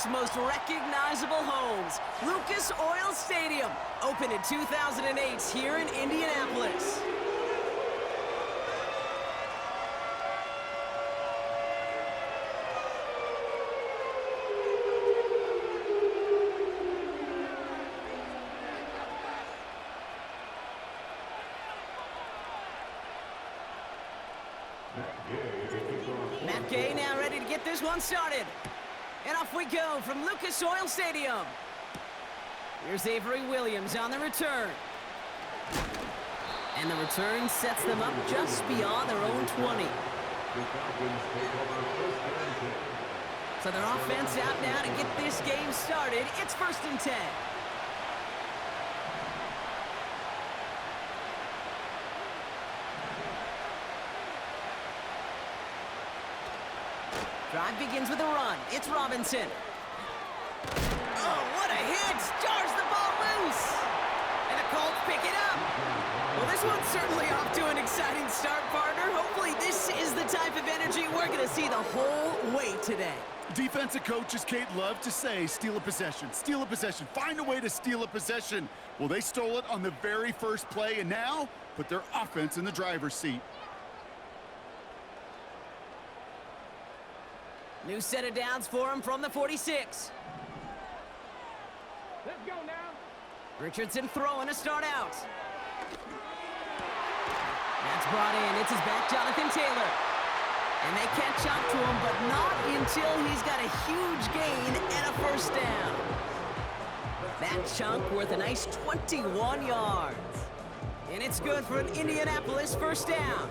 League's most recognizable homes, Lucas Oil Stadium, opened in 2008 here in Indianapolis. Now ready to get this one started. And off we go from Lucas Oil Stadium. Here's Avery Williams on the return. And the return sets them up just beyond their own 20. So their offense out now to get this game started. It's 1st and 10. Drive begins with a run. It's Robinson. Oh, what a hit! Jars the ball loose! And the Colts pick it up. Well, this one's certainly off to an exciting start, partner. Hopefully this is the type of energy we're going to see the whole way today. Defensive coaches, Kate, love to say, steal a possession, find a way to steal a possession. Well, they stole it on the very first play, and now put their offense in the driver's seat. New set of downs for him from the 46. Let's go now. Richardson throwing to start out. That's brought in. It's his back, Jonathan Taylor. And they catch up to him, but not until he's got a huge gain and a 1st down. That chunk worth a nice 21 yards. And it's good for an Indianapolis 1st down.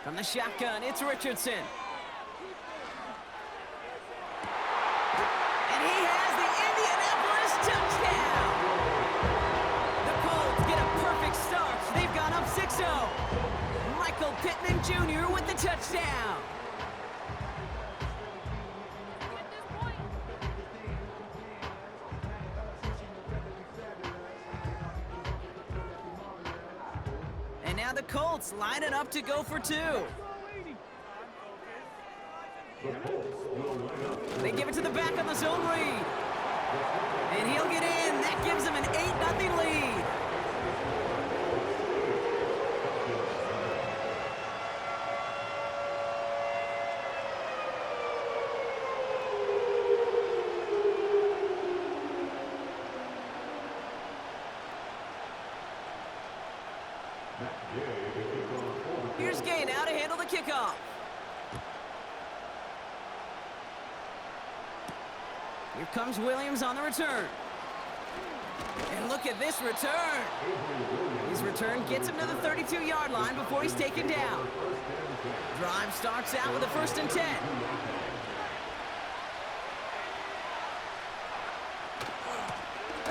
From the shotgun, it's Richardson. And he has the Indianapolis touchdown! The Colts get a perfect start. They've gone up 6-0. Michael Pittman Jr. with the touchdown. Now the Colts line it up to go for 2. They give it to the back on the zone read. And he'll get in. That gives him an 8-0 lead. Here's Gay now to handle the kickoff. Here comes Williams on the return. And look at this return. His return gets him to the 32-yard line before he's taken down. Drive starts out with a 1st and 10.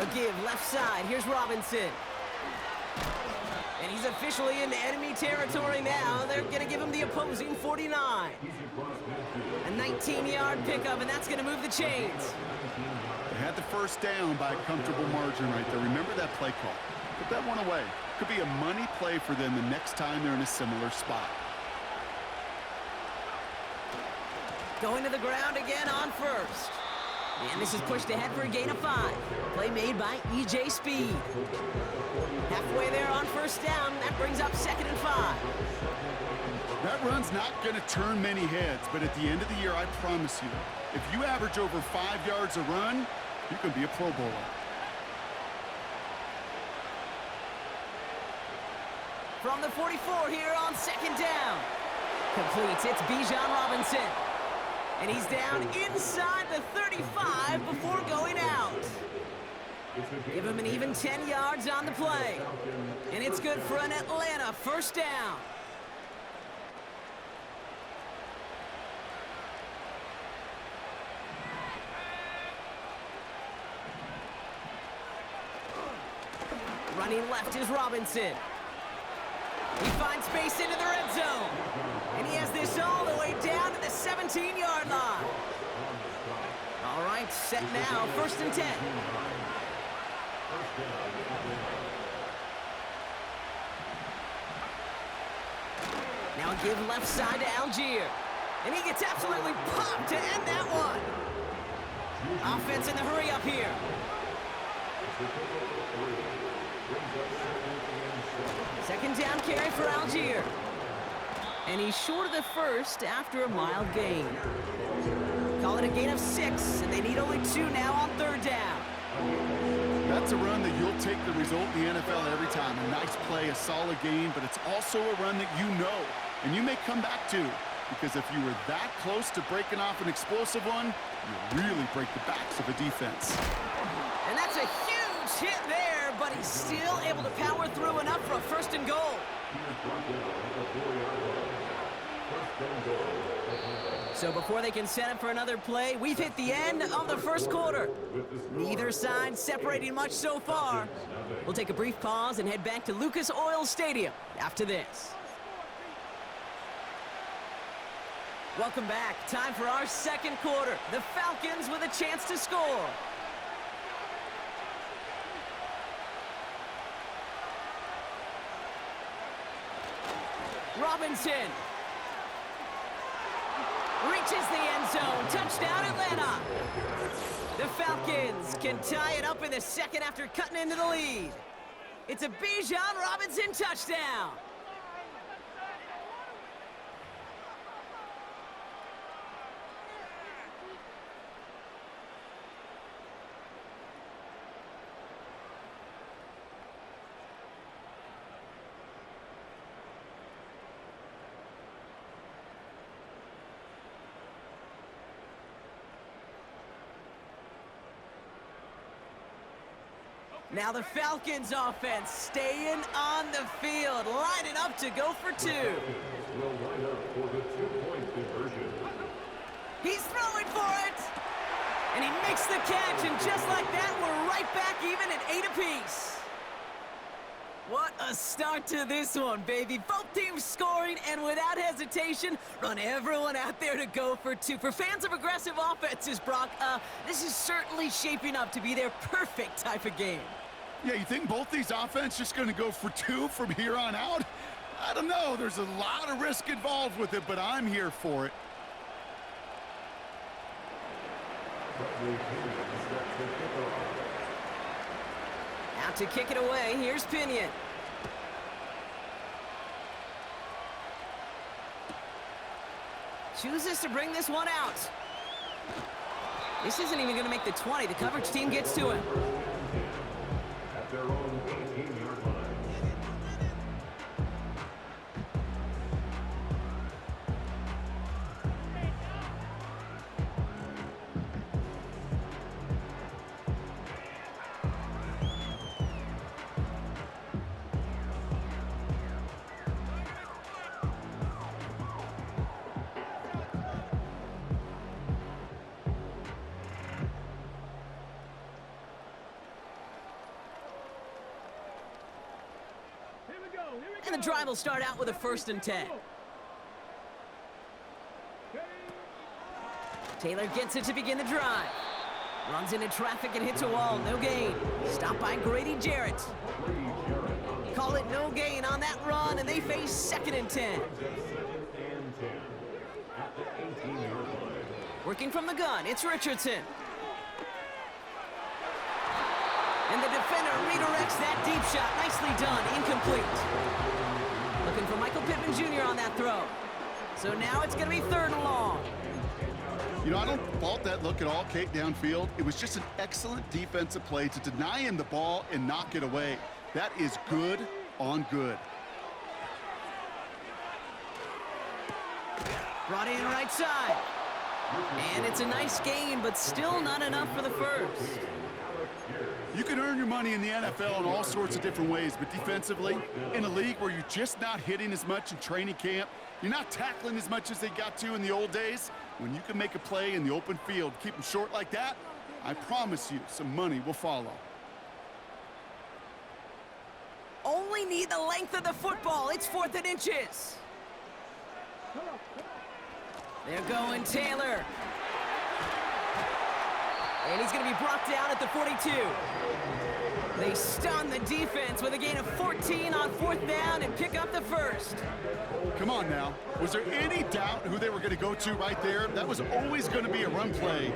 A give left side. Here's Robinson. And he's officially into enemy territory now. They're going to give him the opposing 49. A 19-yard pickup, and that's going to move the chains. They had the 1st down by a comfortable margin right there. Remember that play call. Put that one away. Could be a money play for them the next time they're in a similar spot. Going to the ground again on 1st. And this is pushed ahead for a gain of 5. Play made by E.J. Speed. Halfway there on 1st down. That brings up 2nd and 5. That run's not going to turn many heads, but at the end of the year, I promise you, if you average over 5 yards a run, you can be a Pro Bowler. From the 44 here on 2nd down. Completes. It's Bijan Robinson. And he's down inside the 35 before going out. Give him an even 10 yards on the play. And it's good for an Atlanta 1st down. Running left is Robinson. He finds space into the red zone. And he has this all the way down 17-yard line. All right, set now, 1st and 10. Now give left side to Algier. And he gets absolutely popped to end that one. Offense in the hurry up here. Second down carry for Algier. And he's short of the first after a mild gain. Call it a gain of 6, and they need only 2 now on 3rd down. That's a run that you'll take the result in the NFL every time. A nice play, a solid gain, but it's also a run that you know and you may come back to, because if you were that close to breaking off an explosive one, you really break the backs of a defense. And that's a huge hit there, but he's still able to power through enough for a 1st and goal. So before they can set up for another play, we've hit the end of the 1st quarter. Neither side separating much so far. We'll take a brief pause and head back to Lucas Oil Stadium after this. Welcome back. Time for our 2nd quarter. The Falcons with a chance to score. Robinson reaches the end zone. Touchdown, Atlanta. The Falcons can tie it up in the 2nd after cutting into the lead. It's a Bijan Robinson touchdown. Now the Falcons offense staying on the field, lining up to go for 2. He's throwing for it, and he makes the catch, and just like that, we're right back even at 8 apiece. What a start to this one, baby. Both teams scoring, and without hesitation, run everyone out there to go for 2. For fans of aggressive offenses, Brock, this is certainly shaping up to be their perfect type of game. Yeah, you think both these offenses just going to go for 2 from here on out? I don't know. There's a lot of risk involved with it, but I'm here for it. Out to kick it away, here's Pinion. Chooses to bring this one out. This isn't even going to make the 20. The coverage team gets to him. At their own 18-yard line. And the drive will start out with a 1st and 10. Taylor gets it to begin the drive. Runs into traffic and hits a wall. No gain. Stopped by Grady Jarrett. Call it no gain on that run, and they face 2nd and 10. Working from the gun, it's Richardson. And the defender redirects that deep shot. Nicely done. Incomplete. Looking for Michael Pittman Jr. on that throw. So now it's going to be 3rd and long. You know, I don't fault that look at all, Kate, downfield. It was just an excellent defensive play to deny him the ball and knock it away. That is good on good. Brought in right side. And it's a nice gain, but still not enough for the 1st. You can earn your money in the NFL in all sorts of different ways, but defensively, in a league where you're just not hitting as much in training camp, you're not tackling as much as they got to in the old days, when you can make a play in the open field, keep them short like that, I promise you some money will follow. Only need the length of the football. It's 4th and inches. They're going Taylor. And he's going to be brought down at the 42. They stun the defense with a gain of 14 on 4th down and pick up the first. Come on now. Was there any doubt who they were going to go to right there? That was always going to be a run play.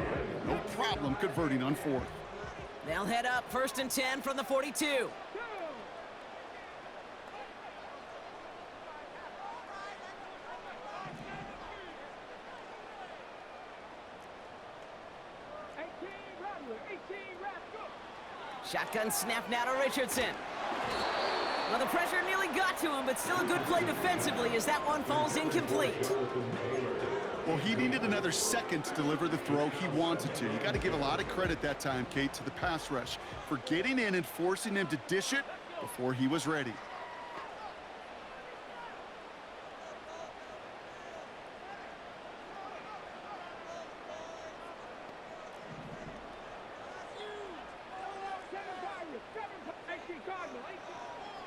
No problem converting on 4th. They'll head up 1st and 10 from the 42. Shotgun snap now to Richardson. Well, the pressure nearly got to him, but still a good play defensively as that one falls incomplete. Well, he needed another second to deliver the throw he wanted to. You got to give a lot of credit that time, Kate, to the pass rush for getting in and forcing him to dish it before he was ready.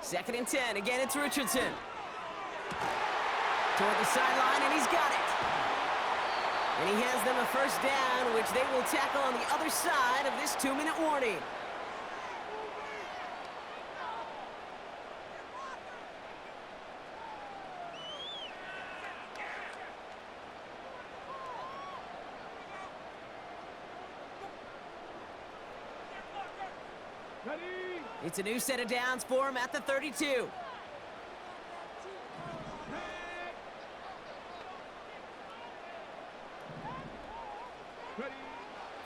Second and 10. Again, it's Richardson. Toward the sideline, and he's got it. And he has them a first down, which they will tackle on the other side of this 2-minute warning. It's a new set of downs for him at the 32.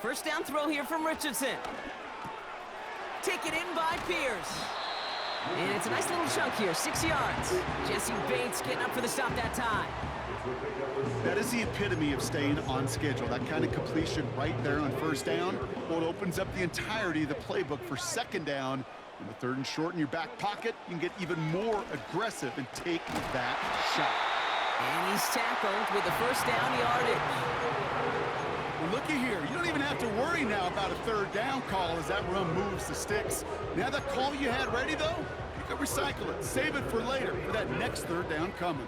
First down throw here from Richardson. Taken in by Pierce. And it's a nice little chunk here, 6 yards. Jesse Bates getting up for the stop that time. That is the epitome of staying on schedule. That kind of completion right there on first down. Well, it opens up the entirety of the playbook for second down. In the 3rd and short in your back pocket, you can get even more aggressive and take that shot. And he's tackled with the first down yardage. Well, looky here. You don't even have to worry now about a 3rd down call as that run moves the sticks. Now that call you had ready, though, you can recycle it. Save it for later for that next 3rd down coming.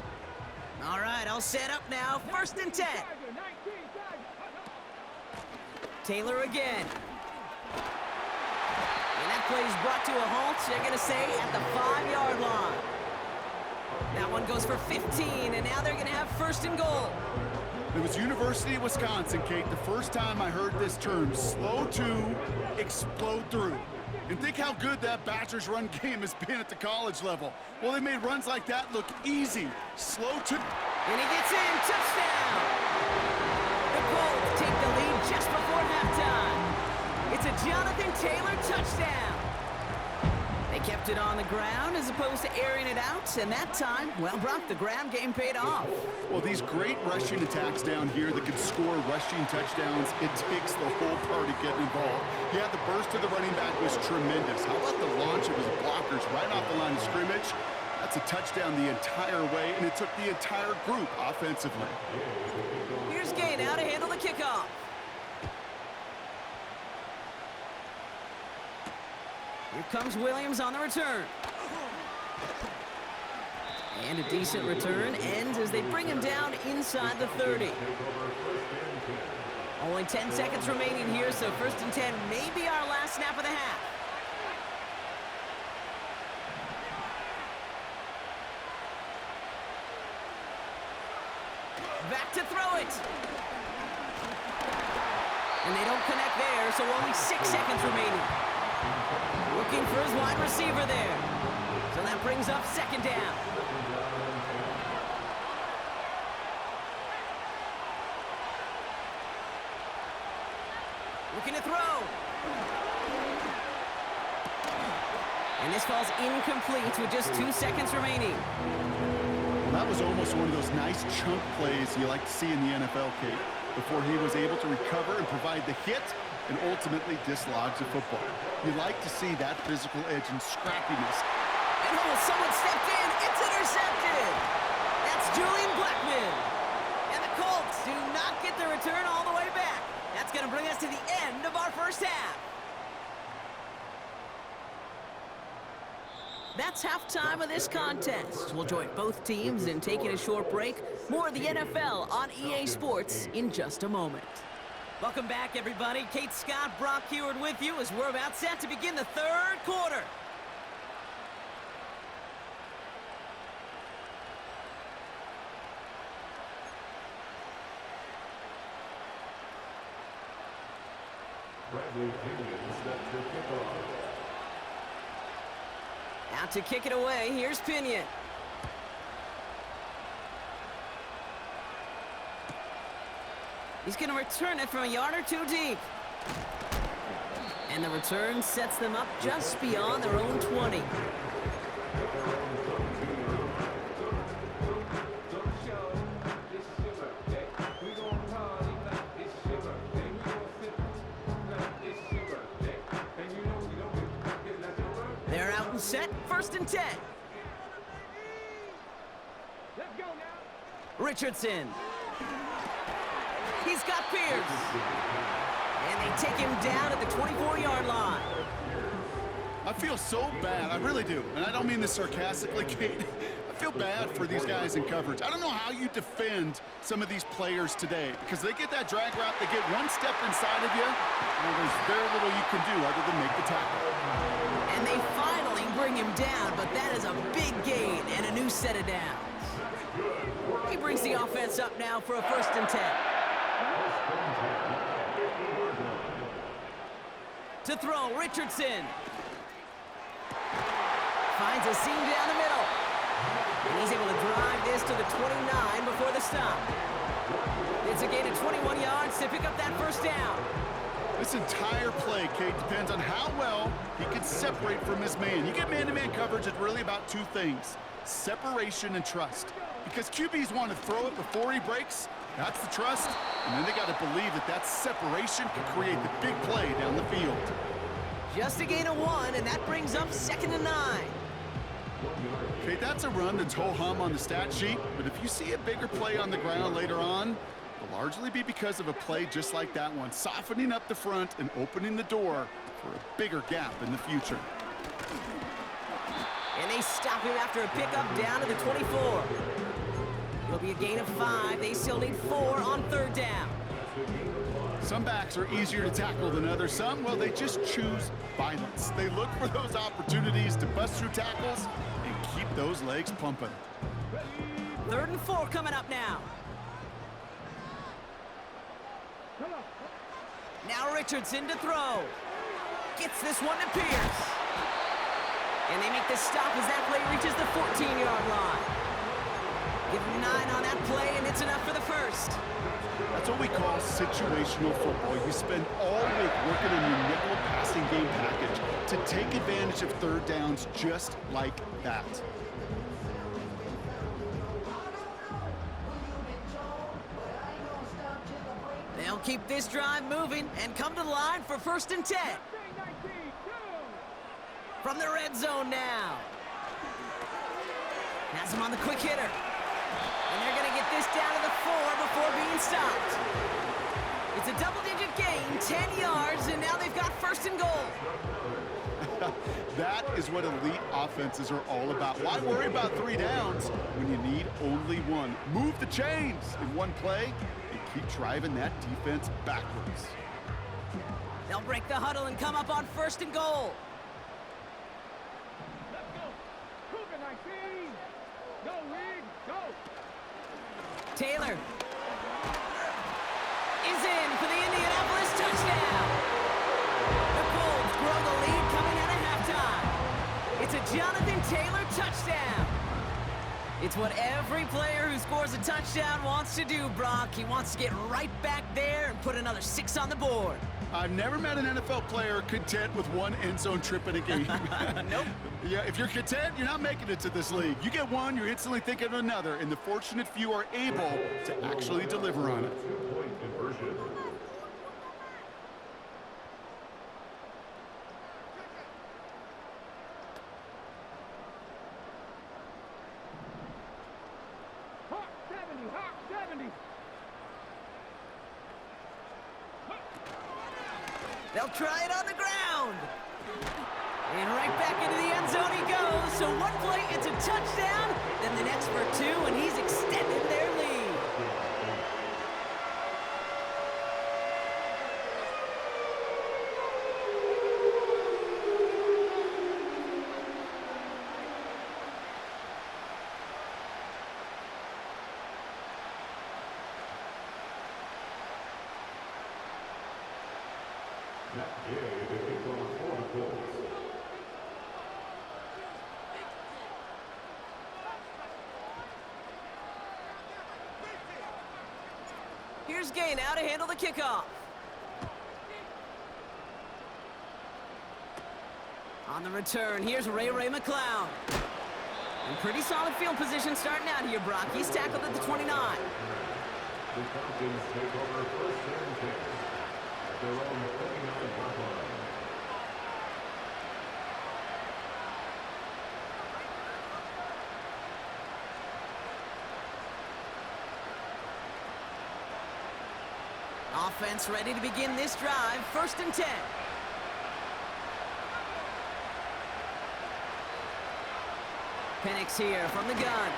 All right, I'll set up now. 1st and 10. Taylor again. And that play is brought to a halt, they're going to say, at the 5-yard line. That one goes for 15, and now they're going to have 1st and goal. It was University of Wisconsin, Kate, the first time I heard this term, slow to explode through. And think how good that Badgers run game has been at the college level. Well, they made runs like that look easy. Slow to... And he gets in. Touchdown! The Colts take the lead just before halftime. It's a Jonathan Taylor touchdown. They kept it on the ground as opposed to airing it out, and that time, well, Brock, the ground game paid off. Well, these great rushing attacks down here that can score rushing touchdowns, it takes the whole party getting involved. Yeah, the burst of the running back was tremendous. How about the launch of his blockers right off the line of scrimmage? That's a touchdown the entire way, and it took the entire group offensively. Here's Gay now to handle the kickoff. Here comes Williams on the return. And a decent return ends as they bring him down inside the 30. Only 10 seconds remaining here, so 1st and 10 may be our last snap of the half. Back to throw it. And they don't connect there, so only 6 seconds remaining. Looking for his wide receiver there. So that brings up 2nd down. Looking to throw. And this falls incomplete with just 2 seconds remaining. Well, that was almost one of those nice chunk plays you like to see in the NFL, Kate, before he was able to recover and provide the hit and ultimately dislodge the football. You like to see that physical edge and scrappiness. And oh, someone stepped in. It's intercepted. That's Julian Blackman. And the Colts do not get the return all the way back. That's going to bring us to the end of our first half. That's halftime of this contest. We'll join both teams in taking a short break. More of the NFL on EA Sports in just a moment. Welcome back, everybody. Kate Scott, Brock Heward with you as we're about set to begin the third quarter. Out to kick it away, here's Pinion. He's going to return it from a yard or two deep. And the return sets them up just beyond their own 20. They're out and set, 1st and 10. Let's go now. Richardson. He's got Pierce. And they take him down at the 24-yard line. I feel so bad, I really do. And I don't mean this sarcastically, Kate. I feel bad for these guys in coverage. I don't know how you defend some of these players today because they get that drag route, they get one step inside of you, and there's very little you can do other than make the tackle. And they finally bring him down, but that is a big gain and a new set of downs. He brings the offense up now for a 1st and 10. To throw, Richardson. Finds a seam down the middle. And he's able to drive this to the 29 before the stop. It's a gain of 21 yards to pick up that 1st down. This entire play, Kate, depends on how well he can separate from his man. You get man-to-man coverage, it's really about two things, separation and trust. Because QBs want to throw it before he breaks, that's the trust, and then they got to believe that that separation can create the big play down the field. Just a gain of 1, and that brings up 2nd and 9. Okay, that's a run that's ho-hum on the stat sheet, but if you see a bigger play on the ground later on, it'll largely be because of a play just like that one, softening up the front and opening the door for a bigger gap in the future. And they stop him after a pickup down to the 24. It'll be a gain of 5. They still need 4 on 3rd down. Some backs are easier to tackle than others. Some, well, they just choose violence. They look for those opportunities to bust through tackles and keep those legs pumping. 3rd and 4 coming up now. Now Richardson to throw. Gets this one to Pierce. And they make the stop as that play reaches the 14-yard line. Give him 9 on that play, and it's enough for the 1st. That's what we call situational football. You spend all week working on your nickel passing game package to take advantage of 3rd downs just like that. They'll keep this drive moving and come to the line for 1st and 10. From the red zone now. Has him on the quick hitter. And they're going to get this down to the 4 before being stopped. It's a double-digit gain, 10 yards, and now they've got 1st and goal. That is what elite offenses are all about. Why worry about 3 downs when you need only 1? Move the chains in one play and keep driving that defense backwards. They'll break the huddle and come up on 1st and goal. Let's go. Cougar 19. Go, Wig. Go. Taylor is in for the Indianapolis touchdown. The Colts grow the lead coming out of halftime. It's a Jonathan Taylor touchdown. It's what every player who scores a touchdown wants to do, Brock. He wants to get right back there and put another 6 on the board. I've never met an NFL player content with 1 end zone trip in a game. Nope. Yeah, if you're content, you're not making it to this league. You get 1, you're instantly thinking of another, and the fortunate few are able to actually deliver on it. Hawk 70. Hawk 70. They'll try it on the ground. And right back into the end zone he goes. So one play, it's a touchdown. Then the next for two, and he's extended their lead. That gay is a goal for the Colts. Here's Gay now to handle the kickoff. On the return, here's Ray McCloud. In pretty solid field position starting out here, Brock. He's tackled at the 29. The Falcons take over first and 10 at their own 39-yard line. Offense ready to begin this drive. First and 10. Penix here from the gun.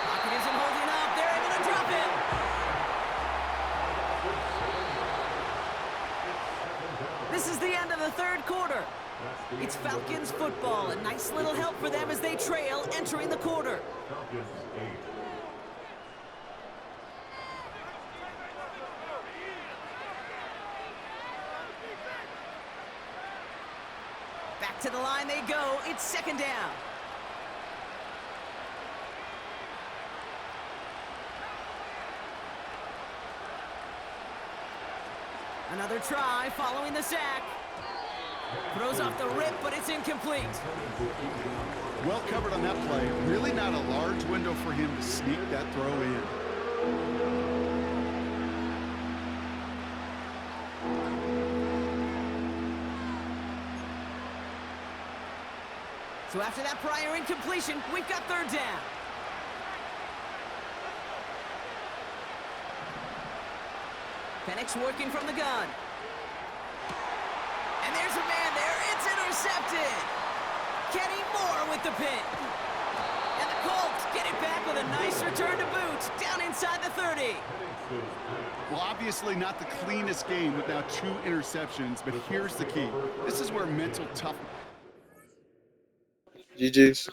Pocket isn't holding up. They're able to drop him. This is the end of the third quarter. It's Falcons football. A nice little help for them as they trail entering the quarter. Falcons 8. Back to the line they go. It's second down. Another try following the sack. Throws off the rip, but it's incomplete. Well covered on that play. Really not a large window for him to sneak that throw in. So after that prior incompletion, we've got third down. Penix working from the gun. And there's a man there. It's intercepted. Kenny Moore with the pick. And the Colts get it back with a nice return to boot down inside the 30. Well, obviously not the cleanest game with now 2 interceptions, but here's the key. This is where mental toughness. GG's.